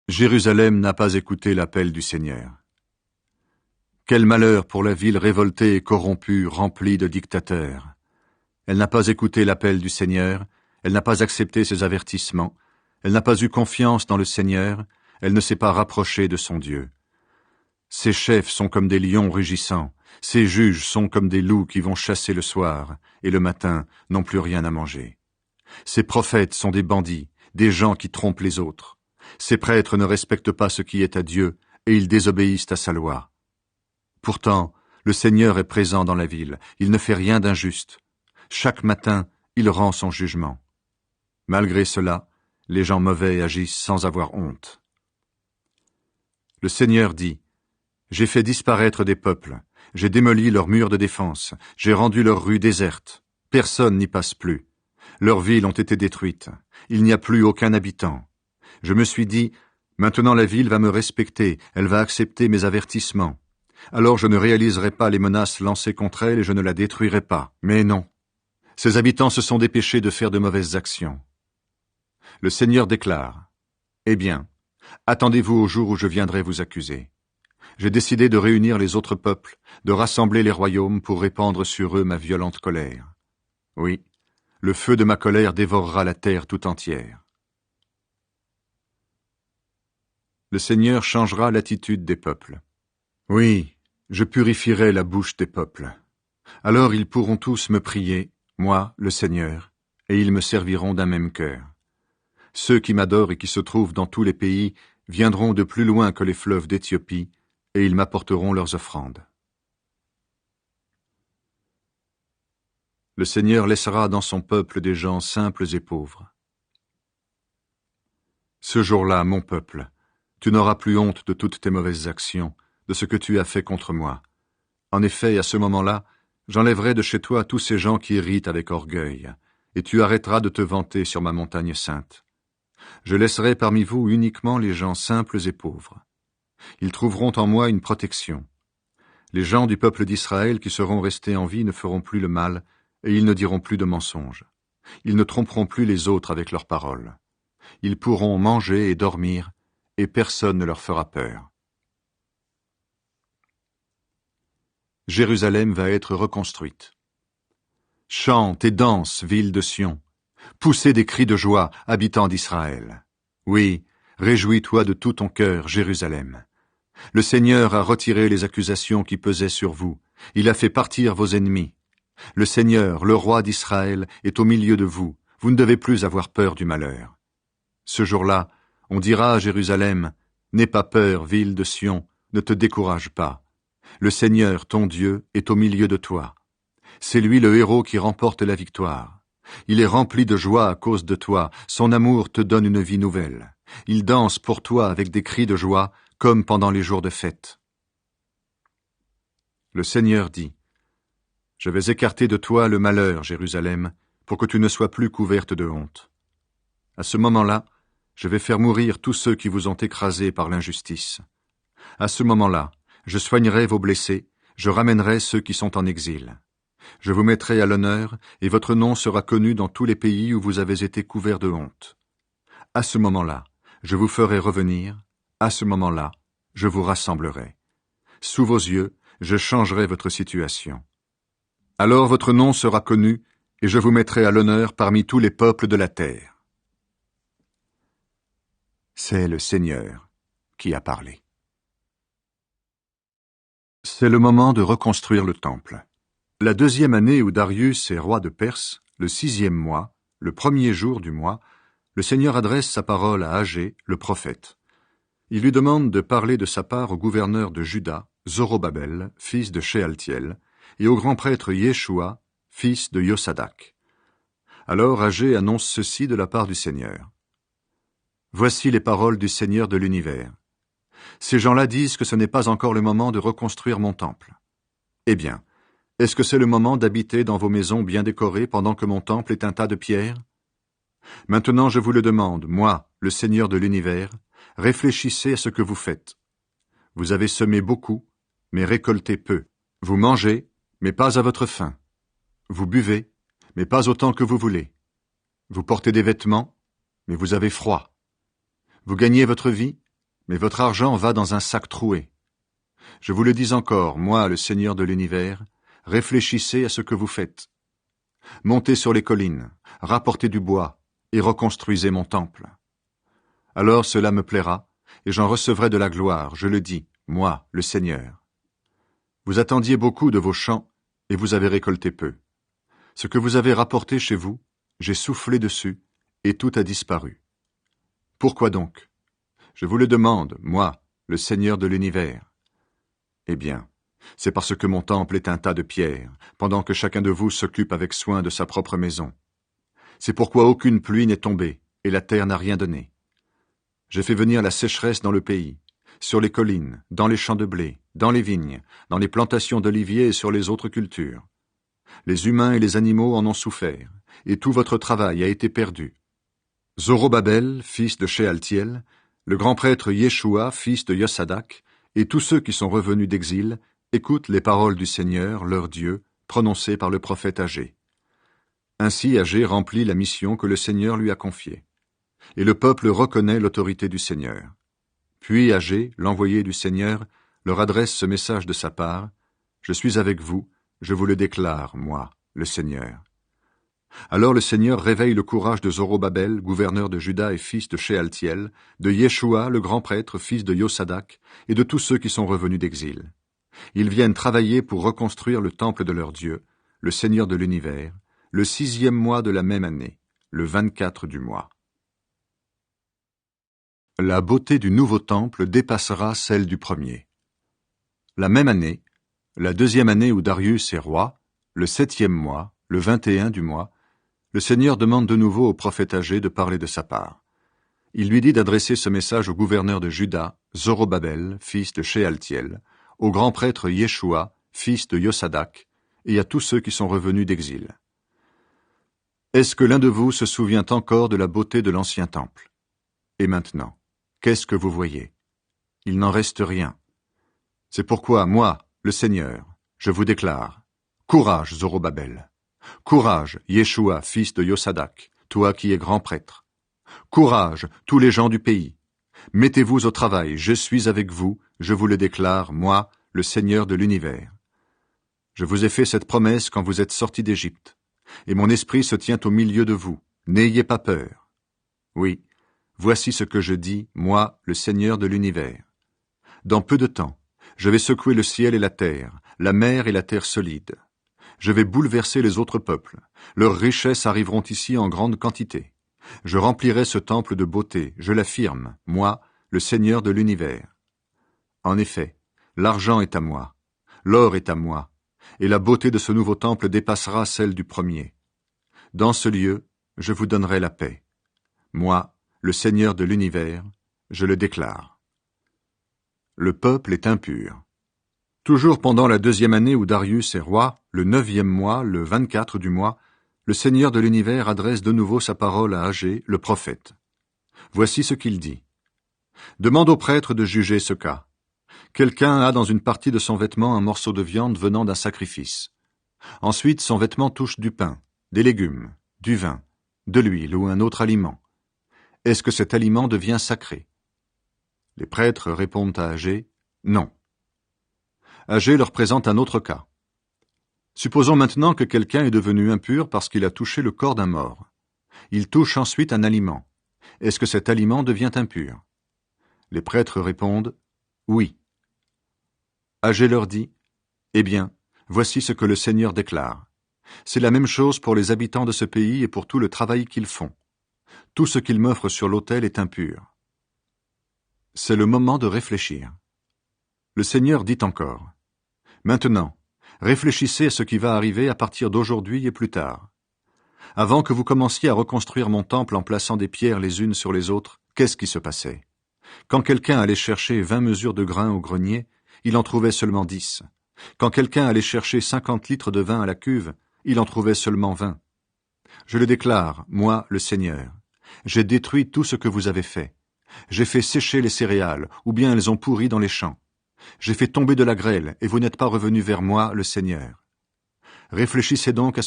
Jérusalem n'a pas écouté l'appel du Seigneur. Quel malheur pour la ville révoltée et corrompue, remplie de dictateurs. Elle n'a pas écouté l'appel du Seigneur, elle n'a pas accepté ses avertissements, elle n'a pas eu confiance dans le Seigneur, elle ne s'est pas rapprochée de son Dieu. Ses chefs sont comme des lions rugissants, ses juges sont comme des loups qui vont chasser le soir, et le matin n'ont plus rien à manger. Ses prophètes sont des bandits, des gens qui trompent les autres. Ses prêtres ne respectent pas ce qui est à Dieu, et ils désobéissent à sa loi. Pourtant, le Seigneur est présent dans la ville, il ne fait rien d'injuste. Chaque matin, il rend son jugement. Malgré cela, les gens mauvais agissent sans avoir honte. Le Seigneur dit, « J'ai fait disparaître des peuples, j'ai démoli leurs murs de défense, j'ai rendu leurs rues désertes, personne n'y passe plus. Leurs villes ont été détruites, il n'y a plus aucun habitant. Je me suis dit, maintenant la ville va me respecter, elle va accepter mes avertissements. Alors je ne réaliserai pas les menaces lancées contre elle et je ne la détruirai pas. Mais non. Ses habitants se sont dépêchés de faire de mauvaises actions. Le Seigneur déclare, « Eh bien, attendez-vous au jour où je viendrai vous accuser. J'ai décidé de réunir les autres peuples, de rassembler les royaumes pour répandre sur eux ma violente colère. Oui, le feu de ma colère dévorera la terre tout entière. » Le Seigneur changera l'attitude des peuples. Oui, je purifierai la bouche des peuples. Alors ils pourront tous me prier, moi, le Seigneur, et ils me serviront d'un même cœur. Ceux qui m'adorent et qui se trouvent dans tous les pays viendront de plus loin que les fleuves d'Éthiopie, et ils m'apporteront leurs offrandes. Le Seigneur laissera dans son peuple des gens simples et pauvres. Ce jour-là, mon peuple, tu n'auras plus honte de toutes tes mauvaises actions, de ce que tu as fait contre moi. En effet, à ce moment-là, j'enlèverai de chez toi tous ces gens qui irritent avec orgueil, et tu arrêteras de te vanter sur ma montagne sainte. Je laisserai parmi vous uniquement les gens simples et pauvres. Ils trouveront en moi une protection. Les gens du peuple d'Israël qui seront restés en vie ne feront plus le mal, et ils ne diront plus de mensonges. Ils ne tromperont plus les autres avec leurs paroles. Ils pourront manger et dormir, et personne ne leur fera peur. Jérusalem va être reconstruite. Chante et danse, ville de Sion. Poussez des cris de joie, habitants d'Israël. Oui, réjouis-toi de tout ton cœur, Jérusalem. Le Seigneur a retiré les accusations qui pesaient sur vous. Il a fait partir vos ennemis. Le Seigneur, le roi d'Israël, est au milieu de vous. Vous ne devez plus avoir peur du malheur. Ce jour-là, on dira à Jérusalem, « N'aie pas peur, ville de Sion, ne te décourage pas. Le Seigneur, ton Dieu, est au milieu de toi. C'est lui le héros qui remporte la victoire. Il est rempli de joie à cause de toi, son amour te donne une vie nouvelle. Il danse pour toi avec des cris de joie, comme pendant les jours de fête. » Le Seigneur dit, « Je vais écarter de toi le malheur, Jérusalem, pour que tu ne sois plus couverte de honte. À ce moment-là, je vais faire mourir tous ceux qui vous ont écrasés par l'injustice. À ce moment-là, je soignerai vos blessés, je ramènerai ceux qui sont en exil. Je vous mettrai à l'honneur, et votre nom sera connu dans tous les pays où vous avez été couverts de honte. À ce moment-là, je vous ferai revenir, à ce moment-là, je vous rassemblerai. Sous vos yeux, je changerai votre situation. Alors votre nom sera connu, et je vous mettrai à l'honneur parmi tous les peuples de la terre. » C'est le Seigneur qui a parlé. C'est le moment de reconstruire le temple. La 2e année où Darius est roi de Perse, le 6e mois, le 1er jour du mois, le Seigneur adresse sa parole à Agé, le prophète. Il lui demande de parler de sa part au gouverneur de Juda, Zorobabel, fils de Shealtiel, et au grand prêtre Yeshua, fils de Yosadak. Alors Agé annonce ceci de la part du Seigneur. « Voici les paroles du Seigneur de l'univers. Ces gens-là disent que ce n'est pas encore le moment de reconstruire mon temple. Eh bien, est-ce que c'est le moment d'habiter dans vos maisons bien décorées pendant que mon temple est un tas de pierres? Maintenant je vous le demande, moi, le Seigneur de l'univers, réfléchissez à ce que vous faites. Vous avez semé beaucoup, mais récolté peu. Vous mangez, mais pas à votre faim. Vous buvez, mais pas autant que vous voulez. Vous portez des vêtements, mais vous avez froid. Vous gagnez votre vie, mais votre argent va dans un sac troué. Je vous le dis encore, moi, le Seigneur de l'univers, réfléchissez à ce que vous faites. Montez sur les collines, rapportez du bois, et reconstruisez mon temple. Alors cela me plaira, et j'en recevrai de la gloire, je le dis, moi, le Seigneur. Vous attendiez beaucoup de vos champs, et vous avez récolté peu. Ce que vous avez rapporté chez vous, j'ai soufflé dessus, et tout a disparu. Pourquoi donc? Je vous le demande, moi, le Seigneur de l'univers. Eh bien, c'est parce que mon temple est un tas de pierres, pendant que chacun de vous s'occupe avec soin de sa propre maison. C'est pourquoi aucune pluie n'est tombée, et la terre n'a rien donné. J'ai fait venir la sécheresse dans le pays, sur les collines, dans les champs de blé, dans les vignes, dans les plantations d'oliviers et sur les autres cultures. Les humains et les animaux en ont souffert, et tout votre travail a été perdu. Zorobabel, fils de Shealtiel, le grand prêtre Yeshua, fils de Yosadak, et tous ceux qui sont revenus d'exil, écoutent les paroles du Seigneur, leur Dieu, prononcées par le prophète Agé. Ainsi Agé remplit la mission que le Seigneur lui a confiée. Et le peuple reconnaît l'autorité du Seigneur. Puis Agé, l'envoyé du Seigneur, leur adresse ce message de sa part. « Je suis avec vous, je vous le déclare, moi, le Seigneur. » Alors le Seigneur réveille le courage de Zorobabel, gouverneur de Juda et fils de Shealtiel, de Yeshua, le grand prêtre, fils de Yosadak, et de tous ceux qui sont revenus d'exil. Ils viennent travailler pour reconstruire le temple de leur Dieu, le Seigneur de l'univers, le 6e mois de la même année, le 24 du mois. La beauté du nouveau temple dépassera celle du premier. La même année, la 2e année où Darius est roi, le 7e mois, le 21 du mois, le Seigneur demande de nouveau au prophète Agé de parler de sa part. Il lui dit d'adresser ce message au gouverneur de Juda, Zorobabel, fils de Shealtiel, au grand prêtre Yeshua, fils de Yosadak, et à tous ceux qui sont revenus d'exil. Est-ce que l'un de vous se souvient encore de la beauté de l'ancien temple? Et maintenant, qu'est-ce que vous voyez? Il n'en reste rien. C'est pourquoi, moi, le Seigneur, je vous déclare, courage, Zorobabel. Courage, Yeshua, fils de Yosadak, toi qui es grand prêtre. Courage, tous les gens du pays. Mettez-vous au travail, je suis avec vous, je vous le déclare, moi, le Seigneur de l'univers. Je vous ai fait cette promesse quand vous êtes sortis d'Égypte, et mon esprit se tient au milieu de vous. N'ayez pas peur. Oui, voici ce que je dis, moi, le Seigneur de l'univers. Dans peu de temps, je vais secouer le ciel et la mer et la terre solide. Je vais bouleverser les autres peuples. Leurs richesses arriveront ici en grande quantité. Je remplirai ce temple de beauté, je l'affirme, moi, le Seigneur de l'univers. En effet, l'argent est à moi, l'or est à moi, et la beauté de ce nouveau temple dépassera celle du premier. Dans ce lieu, je vous donnerai la paix. Moi, le Seigneur de l'univers, je le déclare. Le peuple est impur. Toujours pendant la 2e année où Darius est roi, le 9e mois, le 24 du mois, le Seigneur de l'univers adresse de nouveau sa parole à Agé, le prophète. Voici ce qu'il dit. Demande au prêtre de juger ce cas. Quelqu'un a dans une partie de son vêtement un morceau de viande venant d'un sacrifice. Ensuite, son vêtement touche du pain, des légumes, du vin, de l'huile ou un autre aliment. Est-ce que cet aliment devient sacré? Les prêtres répondent à Agé, non. Agé leur présente un autre cas. Supposons maintenant que quelqu'un est devenu impur parce qu'il a touché le corps d'un mort. Il touche ensuite un aliment. Est-ce que cet aliment devient impur? Les prêtres répondent « Oui ». Agé leur dit « Eh bien, voici ce que le Seigneur déclare. C'est la même chose pour les habitants de ce pays et pour tout le travail qu'ils font. Tout ce qu'ils m'offrent sur l'autel est impur. » C'est le moment de réfléchir. Le Seigneur dit encore « Maintenant, réfléchissez à ce qui va arriver à partir d'aujourd'hui et plus tard. Avant que vous commenciez à reconstruire mon temple en plaçant des pierres les unes sur les autres, qu'est-ce qui se passait? Quand quelqu'un allait chercher 20 mesures de grains au grenier, il en trouvait seulement 10. Quand quelqu'un allait chercher 50 litres de vin à la cuve, il en trouvait seulement 20. Je le déclare, moi, le Seigneur. J'ai détruit tout ce que vous avez fait. J'ai fait sécher les céréales, ou bien elles ont pourri dans les champs. J'ai fait tomber de la grêle, et vous n'êtes pas revenu vers moi, le Seigneur. Réfléchissez donc à